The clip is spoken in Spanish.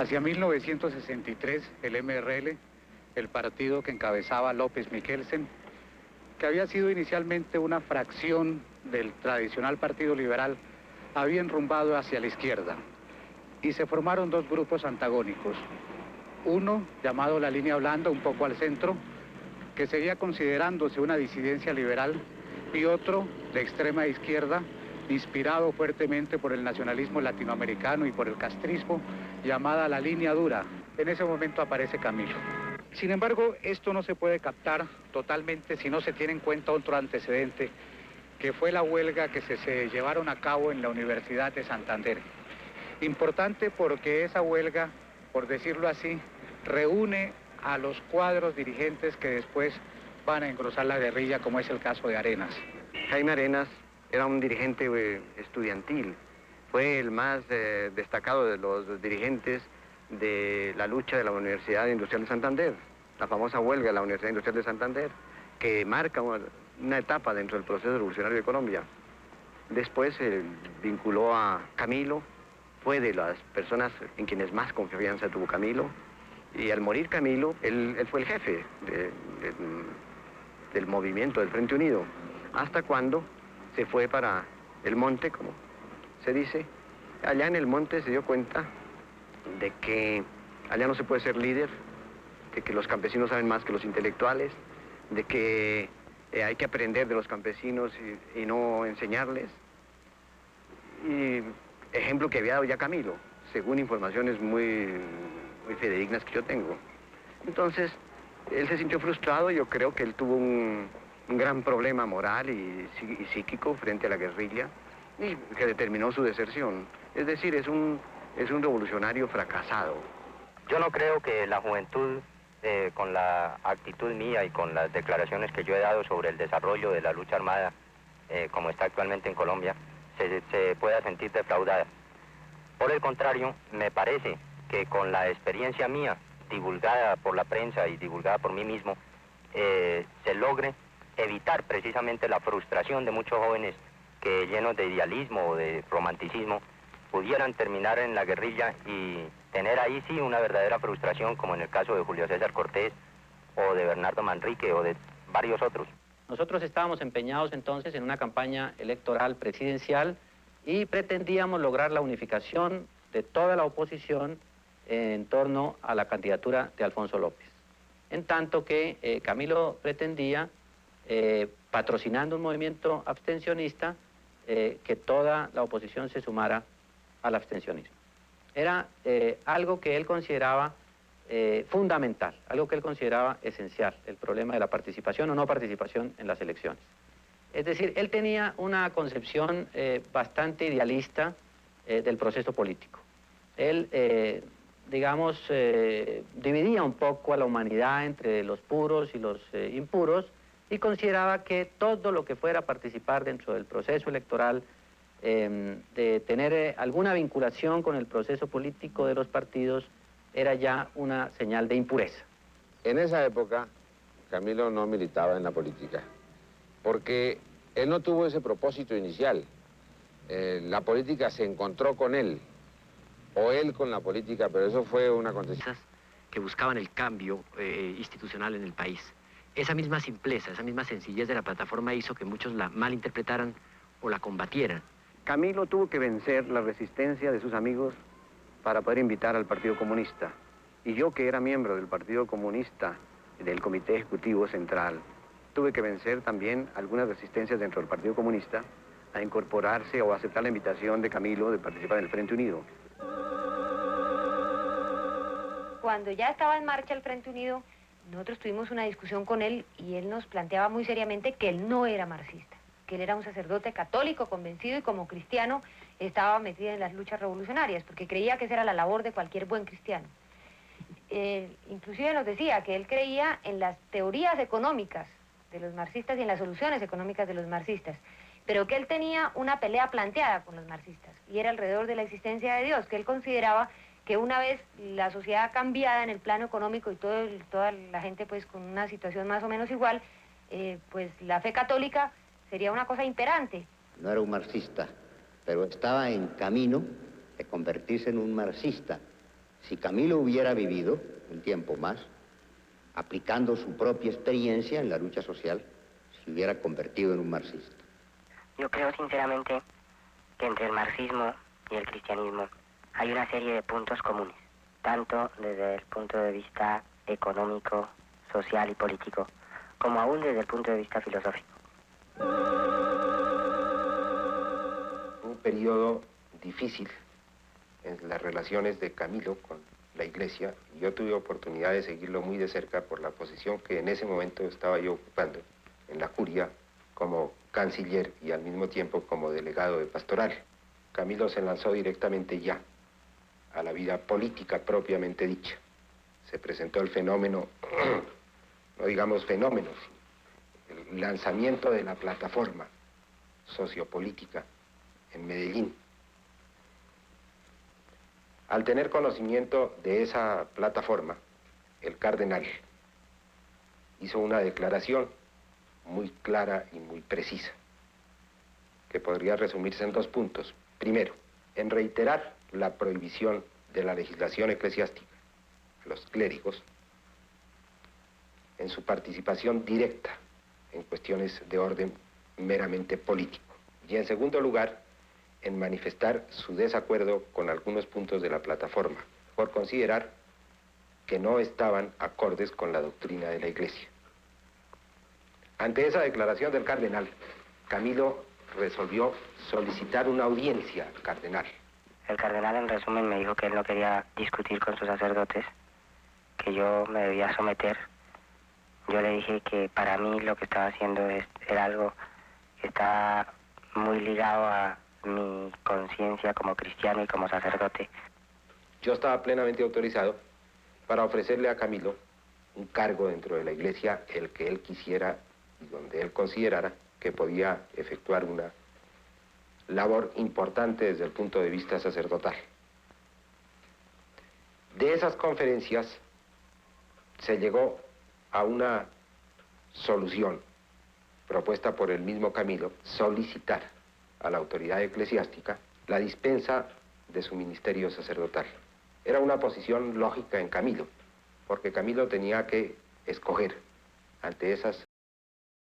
Hacia 1963, el MRL, el partido que encabezaba López Michelsen, que había sido inicialmente una fracción del tradicional Partido Liberal, había enrumbado hacia la izquierda y se formaron dos grupos antagónicos. Uno, llamado la Línea Blanda, un poco al centro, que seguía considerándose una disidencia liberal, y otro, de extrema izquierda, inspirado fuertemente por el nacionalismo latinoamericano y por el castrismo, llamada la Línea Dura. En ese momento aparece Camilo. Sin embargo, esto no se puede captar totalmente si no se tiene en cuenta otro antecedente, que fue la huelga que se llevaron a cabo en la Universidad de Santander. Importante porque esa huelga, por decirlo así, reúne a los cuadros dirigentes que después van a engrosar la guerrilla, como es el caso de Arenas. Jaime Arenas era un dirigente estudiantil, fue el más destacado de los dirigentes de la lucha de la Universidad Industrial de Santander, la famosa huelga de la Universidad Industrial de Santander, que marca una etapa dentro del proceso revolucionario de Colombia. Después se vinculó a Camilo, fue de las personas en quienes más confianza tuvo Camilo, y al morir Camilo, él fue el jefe del movimiento del Frente Unido, hasta cuando se fue para el monte, como se dice. Allá en el monte se dio cuenta de que allá no se puede ser líder, de que los campesinos saben más que los intelectuales, de que hay que aprender de los campesinos y no enseñarles. Y ejemplo que había dado ya Camilo, según informaciones muy fidedignas que yo tengo. Entonces, él se sintió frustrado. Yo creo que él tuvo un gran problema moral y psíquico frente a la guerrilla, y que determinó su deserción. Es decir, es un revolucionario fracasado. Yo no creo que la juventud, con la actitud mía y con las declaraciones que yo he dado sobre el desarrollo de la lucha armada, como está actualmente en Colombia, se pueda sentir defraudada. Por el contrario, me parece que con la experiencia mía, divulgada por la prensa y divulgada por mí mismo, se logre evitar precisamente la frustración de muchos jóvenes que, llenos de idealismo o de romanticismo, pudieran terminar en la guerrilla y tener ahí sí una verdadera frustración, como en el caso de Julio César Cortés o de Bernardo Manrique o de varios otros. Nosotros estábamos empeñados entonces en una campaña electoral presidencial y pretendíamos lograr la unificación de toda la oposición en torno a la candidatura de Alfonso López. En tanto que Camilo pretendía, patrocinando un movimiento abstencionista, que toda la oposición se sumara al abstencionismo. Era algo que él consideraba fundamental, algo que él consideraba esencial, el problema de la participación o no participación en las elecciones. Es decir, él tenía una concepción bastante idealista del proceso político. Él, digamos, dividía un poco a la humanidad entre los puros y los impuros, y consideraba que todo lo que fuera participar dentro del proceso electoral, de tener alguna vinculación con el proceso político de los partidos, era ya una señal de impureza. En esa época, Camilo no militaba en la política, porque él no tuvo ese propósito inicial. La política se encontró con él, o él con la política, pero eso fue una acontecimiento que buscaban el cambio institucional en el país. Esa misma simpleza, esa misma sencillez de la plataforma hizo que muchos la malinterpretaran o la combatieran. Camilo tuvo que vencer la resistencia de sus amigos para poder invitar al Partido Comunista. Y yo, que era miembro del Partido Comunista, del Comité Ejecutivo Central, tuve que vencer también algunas resistencias dentro del Partido Comunista a incorporarse o aceptar la invitación de Camilo de participar en el Frente Unido. Cuando ya estaba en marcha el Frente Unido, nosotros tuvimos una discusión con él y él nos planteaba muy seriamente que él no era marxista, que él era un sacerdote católico convencido y como cristiano estaba metido en las luchas revolucionarias, porque creía que esa era la labor de cualquier buen cristiano. Inclusive nos decía que él creía en las teorías económicas de los marxistas y en las soluciones económicas de los marxistas, pero que él tenía una pelea planteada con los marxistas, y era alrededor de la existencia de Dios, que él consideraba que una vez la sociedad cambiada en el plano económico y toda la gente pues con una situación más o menos igual, pues la fe católica sería una cosa imperante. No era un marxista, pero estaba en camino de convertirse en un marxista. Si Camilo hubiera vivido un tiempo más, aplicando su propia experiencia en la lucha social, se hubiera convertido en un marxista. Yo creo sinceramente que entre el marxismo y el cristianismo hay una serie de puntos comunes, tanto desde el punto de vista económico, social y político, como aún desde el punto de vista filosófico. Un periodo difícil en las relaciones de Camilo con la Iglesia, y yo tuve oportunidad de seguirlo muy de cerca por la posición que en ese momento estaba yo ocupando en la curia como canciller y al mismo tiempo como delegado de pastoral. Camilo se lanzó directamente ya a la vida política propiamente dicha. Se presentó el fenómeno, no digamos fenómeno, el lanzamiento de la plataforma sociopolítica en Medellín. Al tener conocimiento de esa plataforma, el cardenal hizo una declaración muy clara y muy precisa, que podría resumirse en 2 puntos. Primero, en reiterar la prohibición de la legislación eclesiástica a los clérigos en su participación directa en cuestiones de orden meramente político. Y en segundo lugar, en manifestar su desacuerdo con algunos puntos de la plataforma, por considerar que no estaban acordes con la doctrina de la Iglesia. Ante esa declaración del cardenal, Camilo resolvió solicitar una audiencia al cardenal. El cardenal, en resumen, me dijo que él no quería discutir con sus sacerdotes, que yo me debía someter. Yo le dije que para mí lo que estaba haciendo era algo que estaba muy ligado a mi conciencia como cristiano y como sacerdote. Yo estaba plenamente autorizado para ofrecerle a Camilo un cargo dentro de la Iglesia, el que él quisiera y donde él considerara que podía efectuar una labor importante desde el punto de vista sacerdotal. De esas conferencias se llegó a una solución propuesta por el mismo Camilo, solicitar a la autoridad eclesiástica la dispensa de su ministerio sacerdotal. Era una posición lógica en Camilo, porque Camilo tenía que escoger ante esas